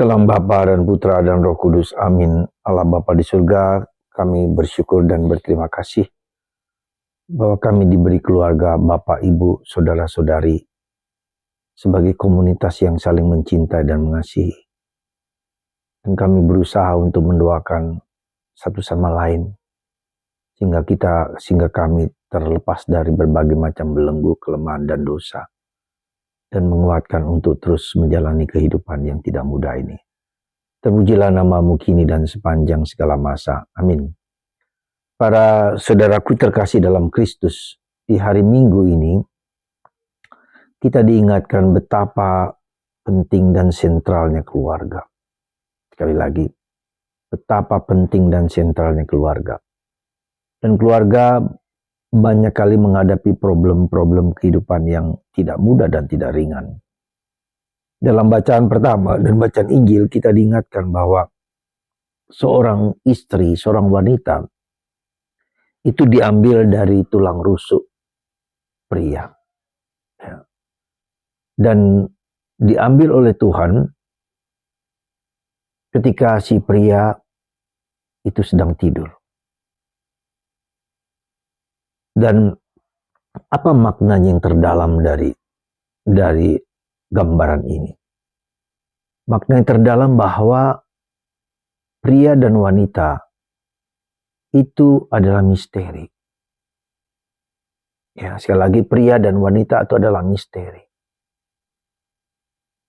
Dalam Bapa dan Putra dan Roh Kudus, amin. Allah Bapa di surga, kami bersyukur dan berterima kasih bahwa kami diberi keluarga Bapak, Ibu, Saudara-saudari sebagai komunitas yang saling mencintai dan mengasihi. Dan kami berusaha untuk mendoakan satu sama lain sehingga kami terlepas dari berbagai macam belenggu, kelemahan dan dosa, dan menguatkan untuk terus menjalani kehidupan yang tidak mudah ini. Terpujilah nama-Mu kini dan sepanjang segala masa. Amin. Para saudaraku terkasih dalam Kristus, di hari Minggu ini kita diingatkan betapa penting dan sentralnya keluarga. Sekali lagi, betapa penting dan sentralnya keluarga. Dan keluarga banyak kali menghadapi problem-problem kehidupan yang tidak mudah dan tidak ringan. Dalam bacaan pertama dan bacaan Injil kita diingatkan bahwa seorang istri, seorang wanita itu diambil dari tulang rusuk pria. Ya. Dan diambil oleh Tuhan ketika si pria itu sedang tidur. Dan apa maknanya yang terdalam dari gambaran ini? Makna yang terdalam bahwa pria dan wanita itu adalah misteri. Ya, sekali lagi, pria dan wanita itu adalah misteri.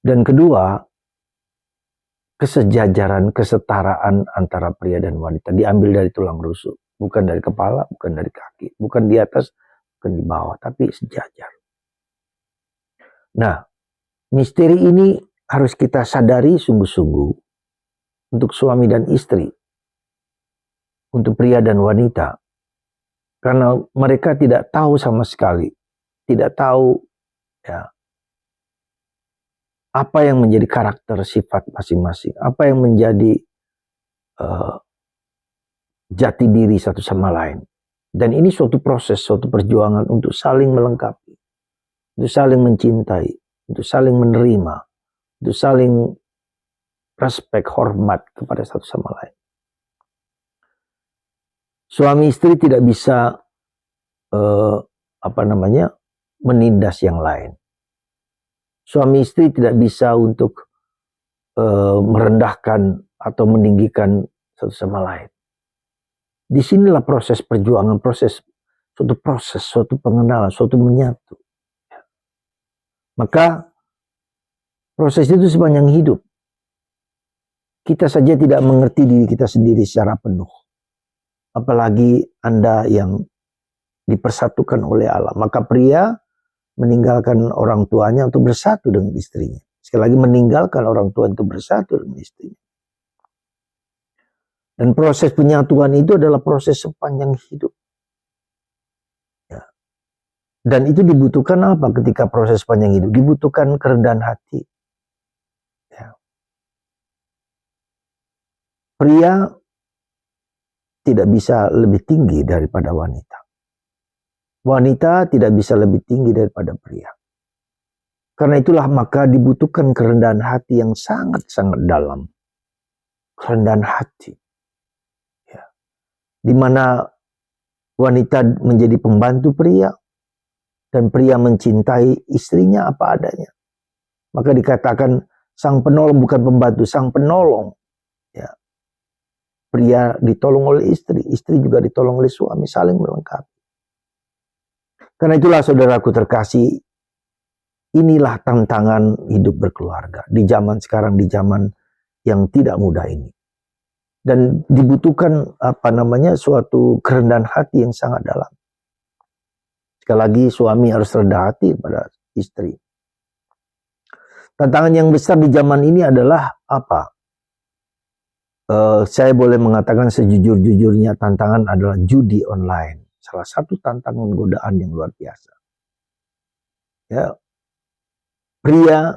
Dan kedua, kesejajaran, kesetaraan antara pria dan wanita diambil dari tulang rusuk. Bukan dari kepala, bukan dari kaki, bukan di atas, bukan di bawah, tapi sejajar. Nah, misteri ini harus kita sadari sungguh-sungguh untuk suami dan istri, untuk pria dan wanita. Karena mereka tidak tahu sama sekali, tidak tahu ya apa yang menjadi karakter sifat masing-masing, apa yang menjadi jati diri satu sama lain. Dan ini suatu proses, suatu perjuangan untuk saling melengkapi, untuk saling mencintai, untuk saling menerima, untuk saling respek, hormat kepada satu sama lain. Suami istri tidak bisa menindas yang lain. Suami istri tidak bisa untuk merendahkan atau meninggikan satu sama lain. Disinilah proses perjuangan, suatu pengenalan, suatu menyatu. Maka proses itu sepanjang hidup. Kita saja tidak mengerti diri kita sendiri secara penuh. Apalagi Anda yang dipersatukan oleh Allah. Maka pria meninggalkan orang tuanya untuk bersatu dengan istrinya. Sekali lagi, meninggalkan orang tua untuk bersatu dengan istrinya. Dan proses penyatuan itu adalah proses sepanjang hidup. Ya. Dan itu dibutuhkan apa ketika proses sepanjang hidup? Dibutuhkan kerendahan hati. Ya. Pria tidak bisa lebih tinggi daripada wanita. Wanita tidak bisa lebih tinggi daripada pria. Karena itulah maka dibutuhkan kerendahan hati yang sangat-sangat dalam. Kerendahan hati. Ya. Di mana wanita menjadi pembantu pria dan pria mencintai istrinya apa adanya. Maka dikatakan sang penolong bukan pembantu, sang penolong. Ya. Pria ditolong oleh istri, istri juga ditolong oleh suami, saling melengkapi. Karena itulah saudaraku terkasih, inilah tantangan hidup berkeluarga di zaman sekarang, di zaman yang tidak mudah ini. Dan dibutuhkan suatu kerendahan hati yang sangat dalam. Sekali lagi, suami harus rendah hati kepada istri. Tantangan yang besar di zaman ini adalah apa? Saya boleh mengatakan sejujur-jujurnya, tantangan adalah judi online. Salah satu tantangan godaan yang luar biasa. Ya, pria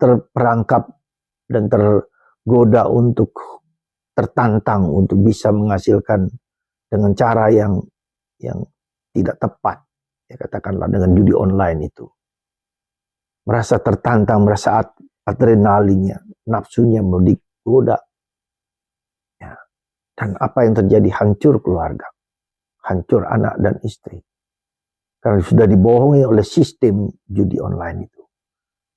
terperangkap dan tergoda untuk tertantang untuk bisa menghasilkan dengan cara yang tidak tepat. Ya, katakanlah dengan judi online itu. Merasa tertantang, merasa adrenalinnya, nafsunya mau digoda. Ya. Dan apa yang terjadi? Hancur keluarga, hancur anak dan istri. Karena sudah dibohongi oleh sistem judi online itu.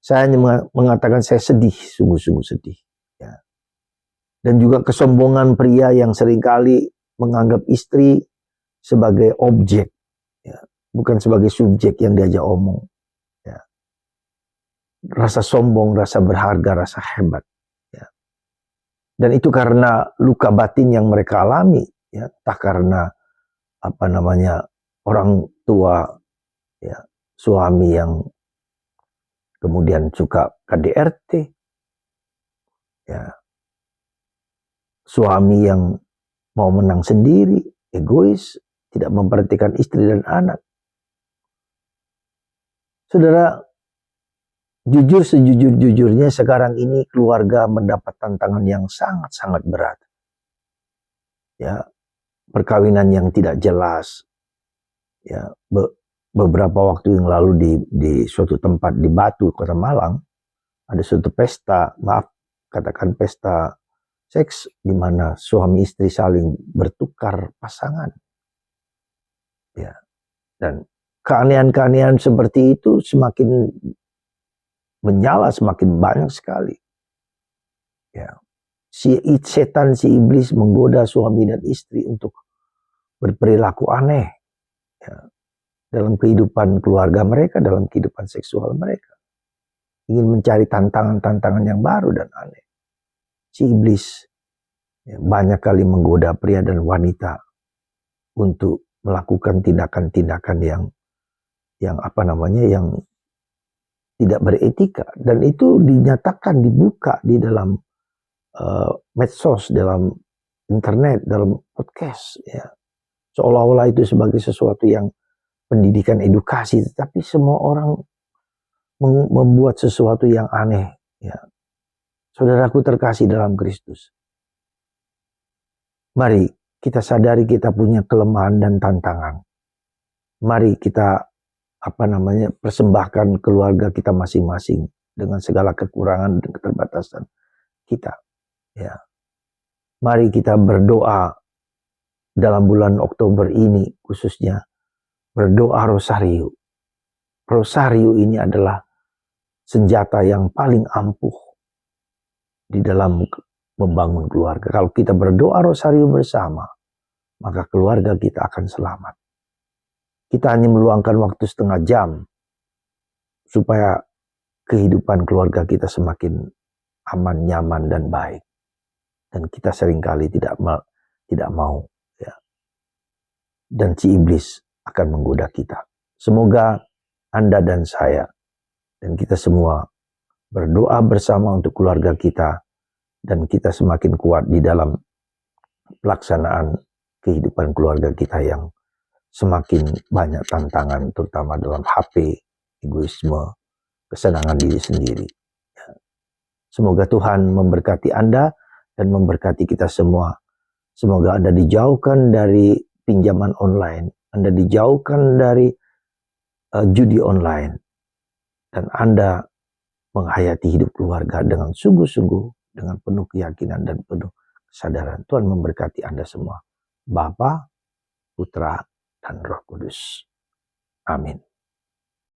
Saya hanya mengatakan saya sedih, sungguh-sungguh sedih. Ya. Dan juga kesombongan pria yang seringkali menganggap istri sebagai objek, ya, bukan sebagai subjek yang diajak omong. Ya. Rasa sombong, rasa berharga, rasa hebat. Ya. Dan itu karena luka batin yang mereka alami, ya, tak karena orang tua, ya, suami yang kemudian suka KDRT, ya, suami yang mau menang sendiri, egois, tidak memperhatikan istri dan anak. Saudara, jujur sejujur-jujurnya sekarang ini keluarga mendapat tantangan yang sangat-sangat berat. Ya, perkawinan yang tidak jelas. Ya, beberapa waktu yang lalu di suatu tempat di Batu, Kota Malang, ada suatu pesta, katakan pesta seks, di mana suami istri saling bertukar pasangan. Ya, dan keanehan-keanehan seperti itu semakin menyala, semakin banyak sekali. Ya, si iblis menggoda suami dan istri untuk berperilaku aneh, ya, dalam kehidupan keluarga mereka, dalam kehidupan seksual mereka. Ingin mencari tantangan-tantangan yang baru dan aneh. Si iblis, ya, banyak kali menggoda pria dan wanita untuk melakukan tindakan-tindakan yang tidak beretika, dan itu dinyatakan, dibuka di dalam medsos, dalam internet, dalam podcast, ya. Seolah-olah itu sebagai sesuatu yang pendidikan edukasi, tetapi semua orang membuat sesuatu yang aneh, ya. Saudaraku terkasih dalam Kristus, mari kita sadari kita punya kelemahan dan tantangan. Mari kita persembahkan keluarga kita masing-masing dengan segala kekurangan dan keterbatasan kita. Ya. Mari kita berdoa dalam bulan Oktober ini, khususnya berdoa rosario. Rosario ini adalah senjata yang paling ampuh di dalam membangun keluarga. Kalau kita berdoa rosario bersama, maka keluarga kita akan selamat. Kita hanya meluangkan waktu setengah jam supaya kehidupan keluarga kita semakin aman, nyaman, dan baik. Dan kita seringkali tidak mau, ya. Dan si iblis akan menggoda kita. Semoga Anda dan saya dan kita semua berdoa bersama untuk keluarga kita, dan kita semakin kuat di dalam pelaksanaan kehidupan keluarga kita yang semakin banyak tantangan, terutama dalam HP, egoisme, kesenangan diri sendiri. Semoga Tuhan memberkati Anda dan memberkati kita semua. Semoga Anda dijauhkan dari pinjaman online, Anda dijauhkan dari judi online, dan Anda menghayati hidup keluarga dengan sungguh-sungguh, dengan penuh keyakinan dan penuh kesadaran. Tuhan memberkati Anda semua. Bapa, Putra, dan Roh Kudus. Amin.